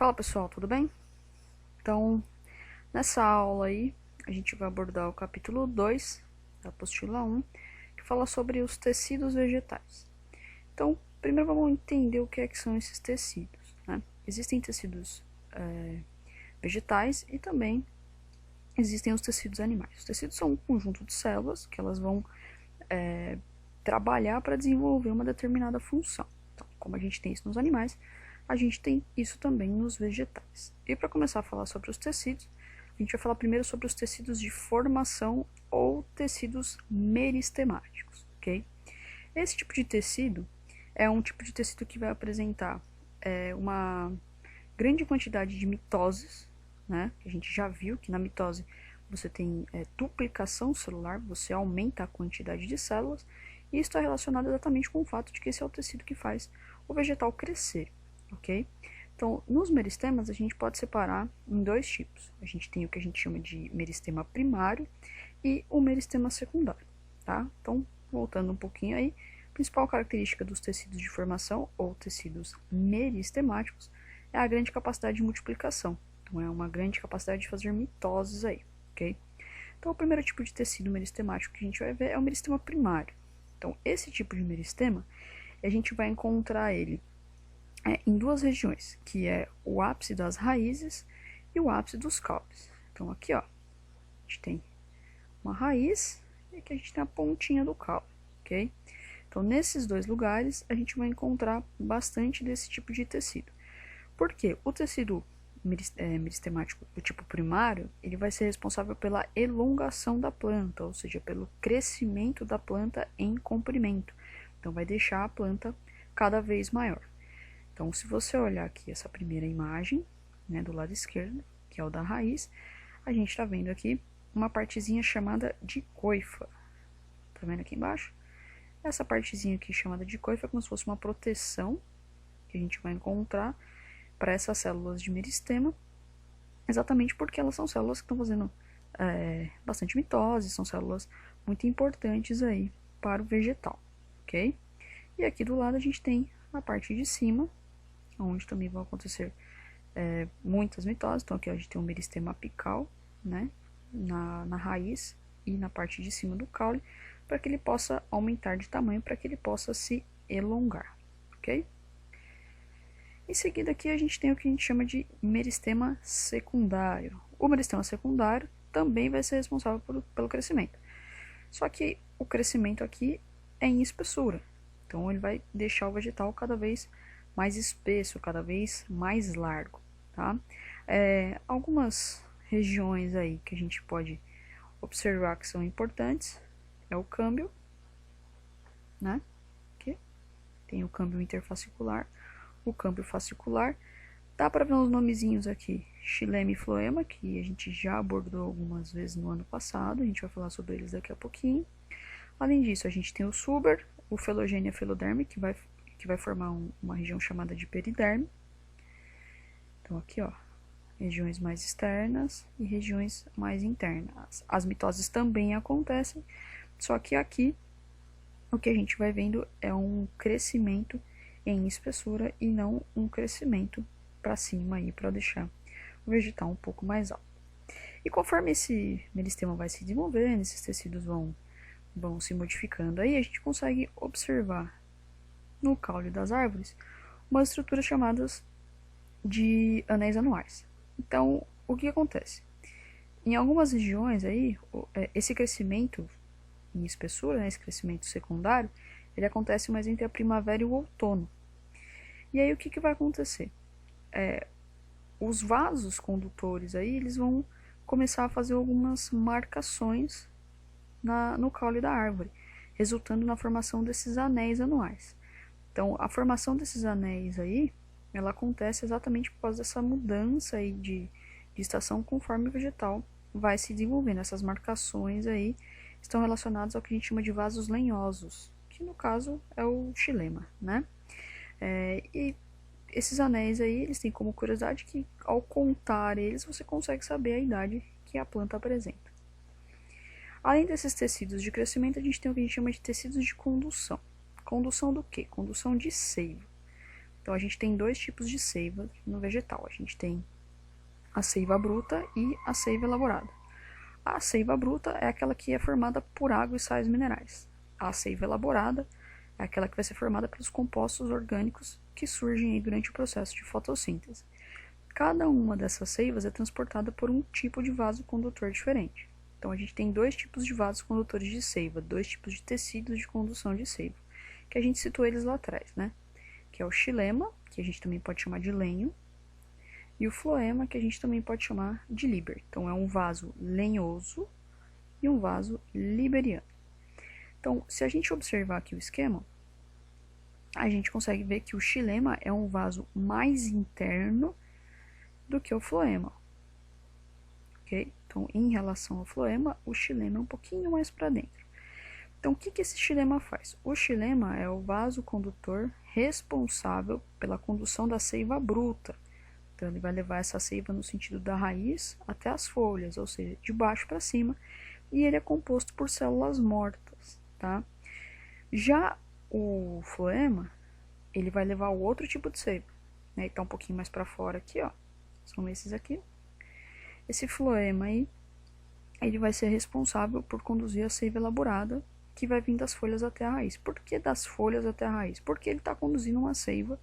Fala pessoal, tudo bem? Então, nessa aula aí, a gente vai abordar o capítulo 2 da apostila 1, que fala sobre os tecidos vegetais. Então, primeiro vamos entender o que são esses tecidos, né? Existem tecidos vegetais e também existem os tecidos animais. Os tecidos são um conjunto de células que elas vão trabalhar para desenvolver uma determinada função. Então, como a gente tem isso nos animais, a gente tem isso também nos vegetais. E para começar a falar sobre os tecidos, a gente vai falar primeiro sobre os tecidos de formação ou tecidos meristemáticos, ok? Esse tipo de tecido é um tipo de tecido que vai apresentar uma grande quantidade de mitoses, né? A gente já viu que na mitose você tem duplicação celular, você aumenta a quantidade de células, e isso está relacionado exatamente com o fato de que esse é o tecido que faz o vegetal crescer. Ok? Então, nos meristemas, a gente pode separar em dois tipos. A gente tem o que a gente chama de meristema primário e o meristema secundário, tá? Então, voltando um pouquinho aí, a principal característica dos tecidos de formação ou tecidos meristemáticos é a grande capacidade de multiplicação. Então, é uma grande capacidade de fazer mitoses aí, ok? Então, o primeiro tipo de tecido meristemático que a gente vai ver é o meristema primário. Então, esse tipo de meristema, a gente vai encontrar ele em duas regiões, que é o ápice das raízes e o ápice dos caules. Então aqui, ó, a gente tem uma raiz e aqui a gente tem a pontinha do caule, ok? Então nesses dois lugares a gente vai encontrar bastante desse tipo de tecido. Por quê? O tecido meristemático do tipo primário, ele vai ser responsável pela elongação da planta, ou seja, pelo crescimento da planta em comprimento. Então vai deixar a planta cada vez maior. Então, se você olhar aqui essa primeira imagem, né, do lado esquerdo, que é o da raiz, a gente está vendo aqui uma partezinha chamada de coifa. Tá vendo aqui embaixo? Essa partezinha aqui chamada de coifa é como se fosse uma proteção que a gente vai encontrar para essas células de meristema, exatamente porque elas são células que estão fazendo bastante mitose, são células muito importantes aí para o vegetal, ok? E aqui do lado a gente tem a parte de cima, onde também vão acontecer muitas mitoses. Então aqui a gente tem um meristema apical, né, na raiz e na parte de cima do caule, para que ele possa aumentar de tamanho, para que ele possa se elongar, ok? Em seguida aqui a gente tem o que a gente chama de meristema secundário. O meristema secundário também vai ser responsável pelo crescimento, só que o crescimento aqui é em espessura, então ele vai deixar o vegetal cada vez mais espesso, cada vez mais largo, tá? Algumas regiões aí que a gente pode observar que são importantes é o câmbio, né? Aqui tem o câmbio interfascicular, o câmbio fascicular. Dá para ver uns nomezinhos aqui, xilema e floema, que a gente já abordou algumas vezes no ano passado, a gente vai falar sobre eles daqui a pouquinho. Além disso, a gente tem o suber, o felogênio e a feloderme, que vai formar uma região chamada de periderme. Então aqui, ó, regiões mais externas e regiões mais internas. As mitoses também acontecem, só que aqui o que a gente vai vendo é um crescimento em espessura e não um crescimento para cima aí para deixar o vegetal um pouco mais alto. E conforme esse meristema vai se desenvolvendo, esses tecidos vão se modificando, aí a gente consegue observar no caule das árvores umas estruturas chamadas de anéis anuais. Então, o que acontece? Em algumas regiões aí, esse crescimento em espessura, né, esse crescimento secundário, ele acontece mais entre a primavera e o outono. E aí o que vai acontecer? Os vasos condutores aí, eles vão começar a fazer algumas marcações no caule da árvore, resultando na formação desses anéis anuais. Então, a formação desses anéis aí, ela acontece exatamente por causa dessa mudança aí de estação conforme o vegetal vai se desenvolvendo. Essas marcações aí estão relacionadas ao que a gente chama de vasos lenhosos, que no caso é o xilema, né? E esses anéis aí, eles têm como curiosidade que ao contar eles, você consegue saber a idade que a planta apresenta. Além desses tecidos de crescimento, a gente tem o que a gente chama de tecidos de condução. Condução do quê? Condução de seivo. Então, a gente tem dois tipos de seiva no vegetal. A gente tem a seiva bruta e a seiva elaborada. A seiva bruta é aquela que é formada por água e sais minerais. A seiva elaborada é aquela que vai ser formada pelos compostos orgânicos que surgem aí durante o processo de fotossíntese. Cada uma dessas seivas é transportada por um tipo de vaso condutor diferente. Então, a gente tem dois tipos de vasos condutores de seiva, dois tipos de tecidos de condução de seiva, que a gente citou eles lá atrás, né? Que é o xilema, que a gente também pode chamar de lenho, e o floema, que a gente também pode chamar de liber. Então, é um vaso lenhoso e um vaso liberiano. Então, se a gente observar aqui o esquema, a gente consegue ver que o xilema é um vaso mais interno do que o floema. Ok? Então, em relação ao floema, o xilema é um pouquinho mais para dentro. Então, o que esse xilema faz? O xilema é o vaso condutor responsável pela condução da seiva bruta. Então, ele vai levar essa seiva no sentido da raiz até as folhas, ou seja, de baixo para cima, e ele é composto por células mortas, tá? Já o floema, ele vai levar o outro tipo de seiva, né? Ele tá um pouquinho mais para fora aqui, ó. São esses aqui. Esse floema aí, ele vai ser responsável por conduzir a seiva elaborada, que vai vir das folhas até a raiz. Por que das folhas até a raiz? Porque ele está conduzindo uma seiva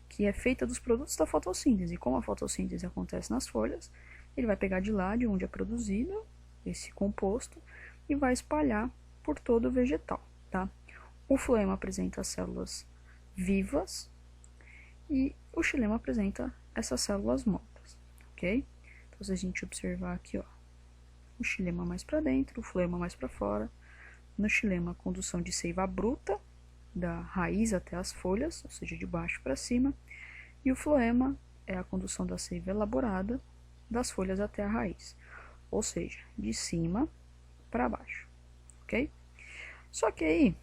que é feita dos produtos da fotossíntese. E como a fotossíntese acontece nas folhas, ele vai pegar de lá, de onde é produzido esse composto, e vai espalhar por todo o vegetal, tá? O floema apresenta as células vivas e o xilema apresenta essas células mortas, ok? Então, se a gente observar aqui, ó, o xilema mais para dentro, o floema mais para fora. No xilema, a condução de seiva bruta, da raiz até as folhas, ou seja, de baixo para cima. E o floema é a condução da seiva elaborada, das folhas até a raiz, ou seja, de cima para baixo, ok? Só que aí,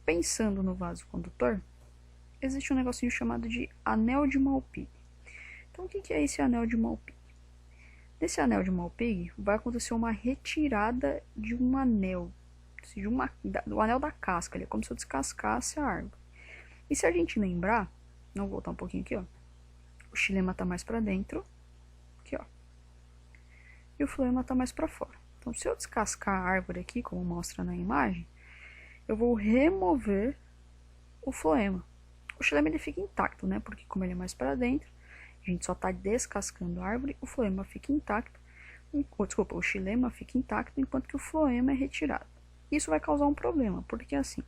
pensando no vaso condutor, existe um negocinho chamado de anel de Malpighi. Então, o que é esse anel de Malpighi? Nesse anel de Malpighi vai acontecer uma retirada de um anel, do anel da casca, ele é como se eu descascasse a árvore. E se a gente lembrar, vamos voltar um pouquinho aqui, ó, o xilema está mais para dentro, aqui, ó, e o floema está mais para fora. Então, se eu descascar a árvore aqui, como mostra na imagem, eu vou remover o floema. O xilema ele fica intacto, né? Porque como ele é mais para dentro, a gente só está descascando a árvore, o floema fica intacto, o xilema fica intacto, enquanto que o floema é retirado. Isso vai causar um problema, porque assim,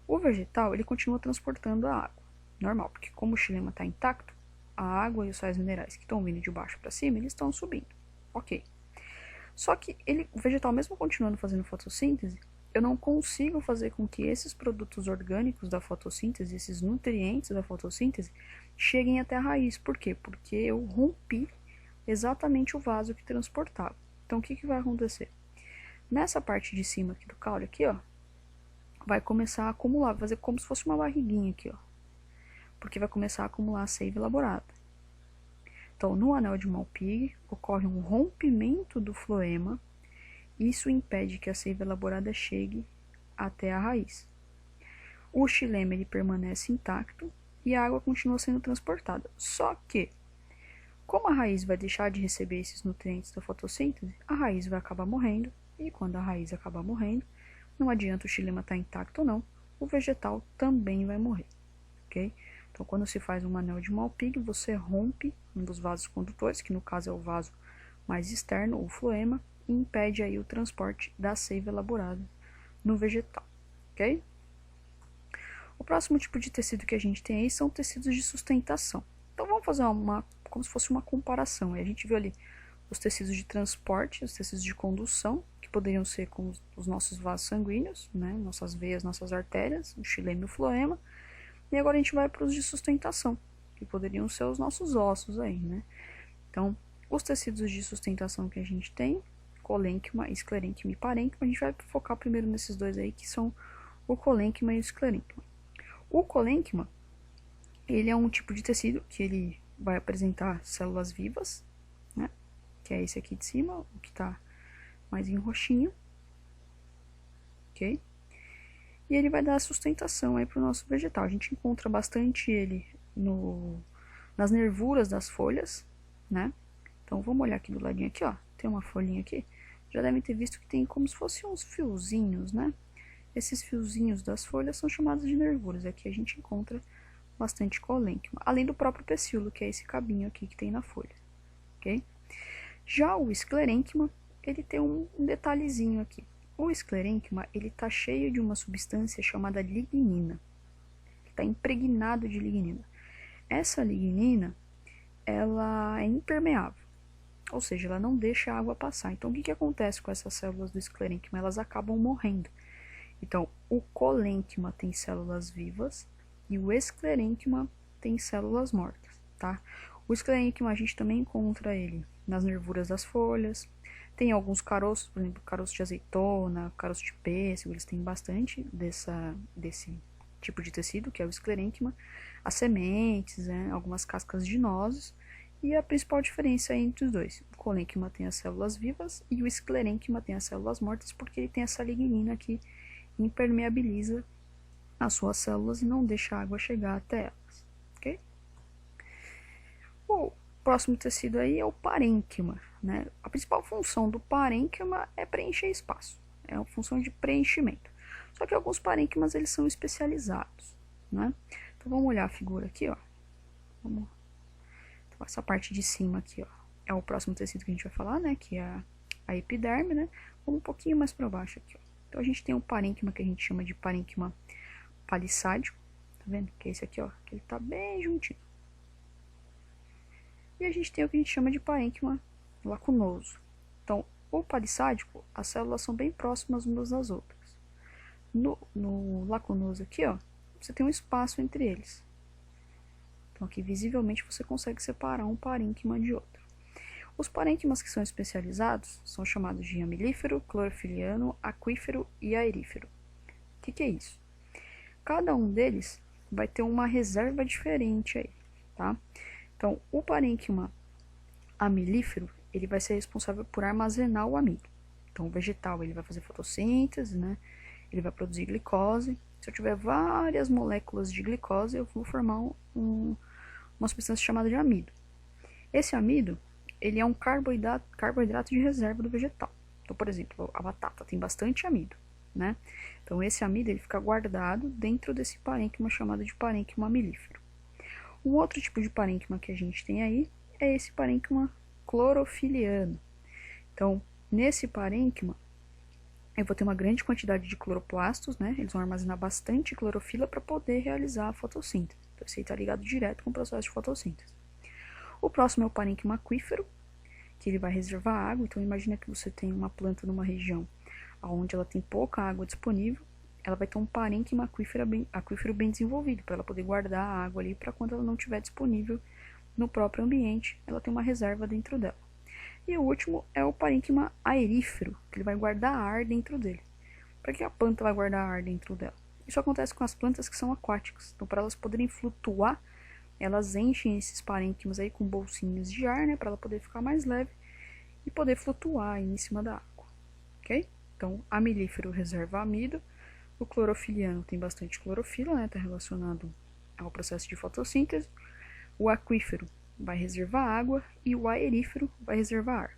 o vegetal ele continua transportando a água, normal, porque como o xilema está intacto, a água e os sais minerais que estão vindo de baixo para cima, eles estão subindo, ok. Só que o vegetal, mesmo continuando fazendo fotossíntese, eu não consigo fazer com que esses produtos orgânicos da fotossíntese, esses nutrientes da fotossíntese, cheguem até a raiz. Por quê? Porque eu rompi exatamente o vaso que transportava. Então, o que vai acontecer? Nessa parte de cima aqui do caule, aqui, ó, vai começar a acumular, vai fazer como se fosse uma barriguinha aqui, ó. Porque vai começar a acumular a seiva elaborada. Então, no anel de Malpighi, ocorre um rompimento do floema. Isso impede que a seiva elaborada chegue até a raiz. O xilema ele permanece intacto e a água continua sendo transportada. Só que, como a raiz vai deixar de receber esses nutrientes da fotossíntese, a raiz vai acabar morrendo. E quando a raiz acabar morrendo, não adianta o xilema estar intacto ou não, o vegetal também vai morrer, ok? Então, quando se faz um anel de Malpighi, você rompe um dos vasos condutores, que no caso é o vaso mais externo, o floema, e impede aí o transporte da seiva elaborada no vegetal, ok? O próximo tipo de tecido que a gente tem aí são tecidos de sustentação. Então, vamos fazer como se fosse uma comparação. A gente viu ali os tecidos de transporte, os tecidos de condução, que poderiam ser com os nossos vasos sanguíneos, né, nossas veias, nossas artérias, o xilema e o floema. E agora a gente vai para os de sustentação, que poderiam ser os nossos ossos aí, né? Então, os tecidos de sustentação que a gente tem, colênquima, esclerênquima e parênquima, a gente vai focar primeiro nesses dois aí, que são o colênquima e o esclerênquima. O colênquima, ele é um tipo de tecido que ele vai apresentar células vivas, né? Que é esse aqui de cima, o que está mais em roxinho, ok? E ele vai dar sustentação aí para o nosso vegetal. A gente encontra bastante ele nas nervuras das folhas, né? Então vamos olhar aqui do ladinho aqui, ó. Tem uma folhinha aqui. Já devem ter visto que tem como se fossem uns fiozinhos, né? Esses fiozinhos das folhas são chamados de nervuras. Aqui a gente encontra bastante colênquima, além do próprio pecíolo, que é esse cabinho aqui que tem na folha, ok? Já o esclerênquima, ele tem um detalhezinho aqui. O esclerênquima, ele está cheio de uma substância chamada lignina, que está impregnado de lignina. Essa lignina, ela é impermeável, ou seja, ela não deixa a água passar. Então, o que acontece com essas células do esclerênquima? Elas acabam morrendo. Então, o colênquima tem células vivas e o esclerênquima tem células mortas, tá? O esclerênquima a gente também encontra ele nas nervuras das folhas. Tem alguns caroços, por exemplo, caroço de azeitona, caroço de pêssego, eles têm bastante desse tipo de tecido, que é o esclerênquima. As sementes, né, algumas cascas de nozes. E a principal diferença entre os dois: o colênquima tem as células vivas e o esclerênquima tem as células mortas, porque ele tem essa lignina que impermeabiliza as suas células e não deixa a água chegar até elas, ok? O próximo tecido aí é o parênquima, né? A principal função do parênquima é preencher espaço, é uma função de preenchimento. Só que alguns parênquimas eles são especializados, né? Então vamos olhar a figura aqui, ó. Então, essa parte de cima aqui, ó, é o próximo tecido que a gente vai falar, né? Que é a epiderme, né? Vamos um pouquinho mais para baixo aqui, ó. Então a gente tem um parênquima que a gente chama de parênquima palissádico, tá vendo? Que é esse aqui, ó, que ele tá bem juntinho. E a gente tem o que a gente chama de parênquima lacunoso. Então, o palissádico, as células são bem próximas umas das outras. No lacunoso aqui, ó, você tem um espaço entre eles. Então, aqui visivelmente você consegue separar um parênquima de outro. Os parênquimas que são especializados são chamados de amilífero, clorofiliano, aquífero e aerífero. O que é isso? Cada um deles vai ter uma reserva diferente aí, tá? Então, o parênquima amilífero, ele vai ser responsável por armazenar o amido. Então, o vegetal, ele vai fazer fotossíntese, né? Ele vai produzir glicose. Se eu tiver várias moléculas de glicose, eu vou formar uma substância chamada de amido. Esse amido, ele é um carboidrato de reserva do vegetal. Então, por exemplo, a batata tem bastante amido, né? Então, esse amido ele fica guardado dentro desse parênquima chamado de parênquima amilífero. Um outro tipo de parênquima que a gente tem aí é esse parênquima clorofiliano. Então, nesse parênquima, eu vou ter uma grande quantidade de cloroplastos, né? Eles vão armazenar bastante clorofila para poder realizar a fotossíntese. Então, isso aí está ligado direto com o processo de fotossíntese. O próximo é o parênquima aquífero, que ele vai reservar água. Então, imagina que você tem uma planta numa região onde ela tem pouca água disponível, ela vai ter um parênquima aquífero bem desenvolvido, para ela poder guardar a água ali para quando ela não estiver disponível no próprio ambiente, ela tem uma reserva dentro dela. E o último é o parênquima aerífero, que ele vai guardar ar dentro dele. Para que a planta vai guardar ar dentro dela? Isso acontece com as plantas que são aquáticas. Então, para elas poderem flutuar, elas enchem esses parênquimas aí com bolsinhas de ar, né, para ela poder ficar mais leve e poder flutuar aí em cima da água, ok? Então, amilífero reserva amido, o clorofiliano tem bastante clorofila, né, está relacionado ao processo de fotossíntese, o aquífero vai reservar água e o aerífero vai reservar ar.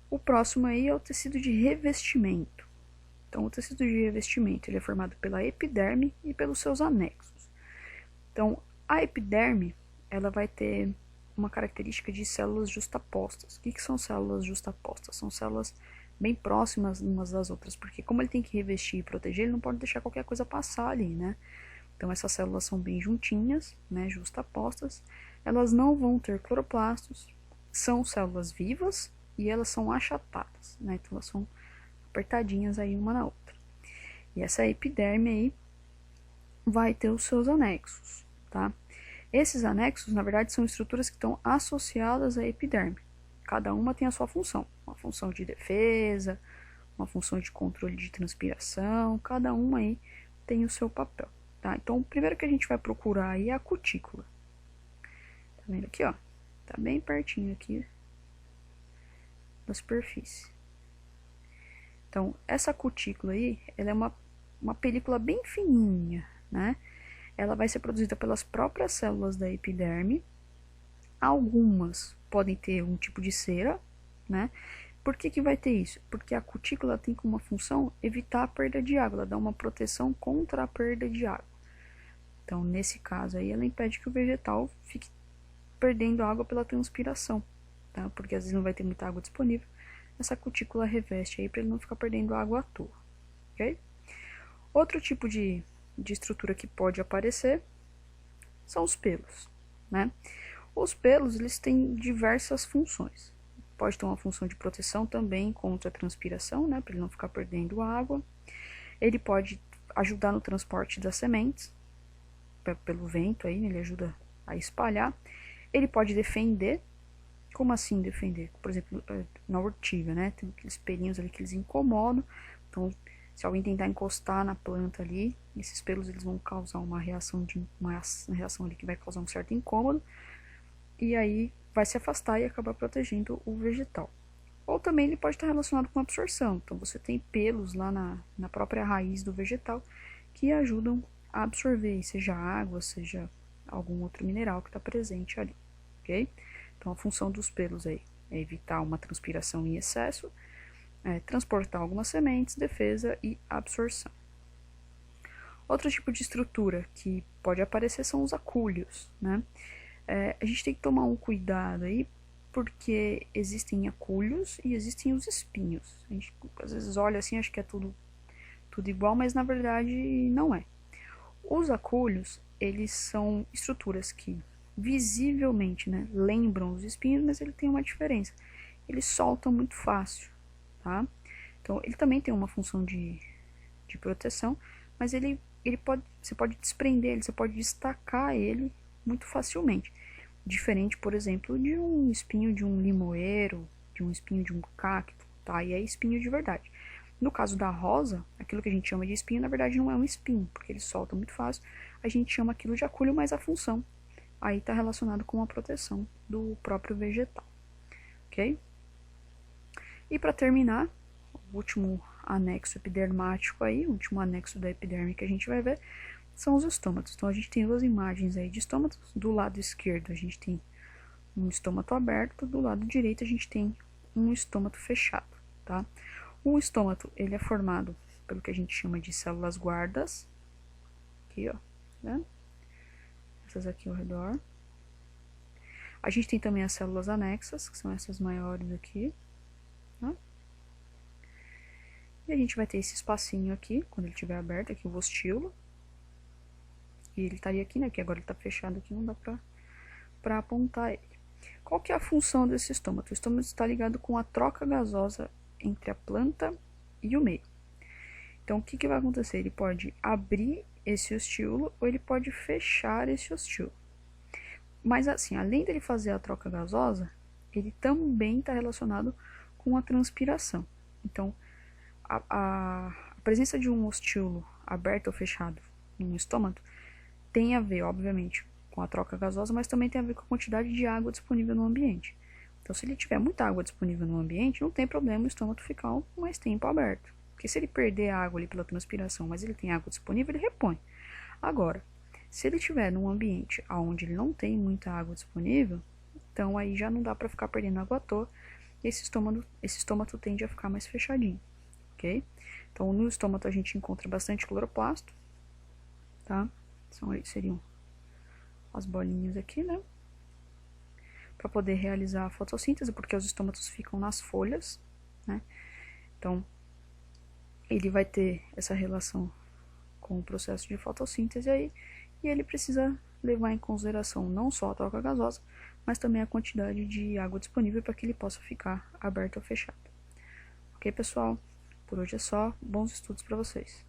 O próximo aí é o tecido de revestimento. Então, o tecido de revestimento ele é formado pela epiderme e pelos seus anexos. Então, a epiderme ela vai ter uma característica de células justapostas. O que são células justapostas? São células bem próximas umas das outras, porque como ele tem que revestir e proteger, ele não pode deixar qualquer coisa passar ali, né? Então, essas células são bem juntinhas, né, justapostas. Elas não vão ter cloroplastos, são células vivas e elas são achatadas, né? Então, elas são apertadinhas aí uma na outra. E essa epiderme aí vai ter os seus anexos, tá? Esses anexos, na verdade, são estruturas que estão associadas à epiderme. Cada uma tem a sua função. Uma função de defesa, uma função de controle de transpiração. Cada uma aí tem o seu papel, tá? Então, o primeiro que a gente vai procurar aí é a cutícula. Tá vendo aqui, ó? Tá bem pertinho aqui da superfície. Então, essa cutícula aí, ela é uma película bem fininha, né? ela vai ser produzida pelas próprias células da epiderme. Algumas podem ter um tipo de cera, né? Por que vai ter isso? Porque a cutícula tem como função evitar a perda de água, ela dá uma proteção contra a perda de água. Então, nesse caso aí, ela impede que o vegetal fique perdendo água pela transpiração, tá? Porque às vezes não vai ter muita água disponível. Essa cutícula reveste aí para ele não ficar perdendo água à toa, ok? Outro tipo de estrutura que pode aparecer são os pelos, né? Os pelos, eles têm diversas funções. Pode ter uma função de proteção também contra a transpiração, né? Para ele não ficar perdendo água. Ele pode ajudar no transporte das sementes, pelo vento aí, né? Ele ajuda a espalhar. Ele pode defender. Como assim defender? Por exemplo, na ortiga, né? Tem aqueles pelinhos ali que eles incomodam. Então, se alguém tentar encostar na planta ali, esses pelos eles vão causar uma reação ali que vai causar um certo incômodo. E aí vai se afastar e acabar protegendo o vegetal. Ou também ele pode estar relacionado com absorção. Então, você tem pelos lá na própria raiz do vegetal que ajudam a absorver, seja água, seja algum outro mineral que está presente ali, ok? Então, a função dos pelos aí é evitar uma transpiração em excesso, transportar algumas sementes, defesa e absorção. Outro tipo de estrutura que pode aparecer são os acúlios, né? A gente tem que tomar um cuidado aí, porque existem acúlios e existem os espinhos. A gente às vezes olha assim, acha que é tudo igual, mas na verdade não é. Os acúlios, eles são estruturas que visivelmente, né, lembram os espinhos, mas ele tem uma diferença. Eles soltam muito fácil, tá? Então, ele também tem uma função de proteção, mas você pode desprender ele, você pode destacar ele muito facilmente. Diferente, por exemplo, de um espinho de um limoeiro, de um espinho de um cacto, tá? E é espinho de verdade. No caso da rosa, aquilo que a gente chama de espinho, na verdade não é um espinho, porque ele solta muito fácil. A gente chama aquilo de acúlio, mas a função aí está relacionado com a proteção do próprio vegetal, ok? E para terminar, o último anexo epidermático aí, o último anexo da epiderme que a gente vai ver, são os estômatos. Então, a gente tem duas imagens aí de estômatos. Do lado esquerdo, a gente tem um estômato aberto. Do lado direito, a gente tem um estômato fechado, tá? O estômato, ele é formado pelo que a gente chama de células guardas. Aqui, ó, né? Essas aqui ao redor. A gente tem também as células anexas, que são essas maiores aqui, né? E a gente vai ter esse espacinho aqui, quando ele estiver aberto, aqui o ostíolo. E ele estaria aqui, né? Que agora ele está fechado aqui, não dá para apontar ele. Qual que é a função desse estômato? O estômato está ligado com a troca gasosa entre a planta e o meio. Então, o que vai acontecer? Ele pode abrir esse ostíolo ou ele pode fechar esse ostíolo. Mas, assim, além dele fazer a troca gasosa, ele também está relacionado com a transpiração. Então, a presença de um ostíolo aberto ou fechado no estômago tem a ver, obviamente, com a troca gasosa, mas também tem a ver com a quantidade de água disponível no ambiente. Então, se ele tiver muita água disponível no ambiente, não tem problema o estômago ficar mais tempo aberto. Porque se ele perder a água ali pela transpiração, mas ele tem água disponível, ele repõe. Agora, se ele estiver num ambiente onde ele não tem muita água disponível, então aí já não dá para ficar perdendo água à toa, e esse estômago tende a ficar mais fechadinho, ok? Então, no estômago a gente encontra bastante cloroplasto, tá? Seriam as bolinhas aqui, né? Para poder realizar a fotossíntese, porque os estômatos ficam nas folhas, né? Então, ele vai ter essa relação com o processo de fotossíntese aí, e ele precisa levar em consideração não só a troca gasosa, mas também a quantidade de água disponível para que ele possa ficar aberto ou fechado. Ok, pessoal? Por hoje é só. Bons estudos para vocês.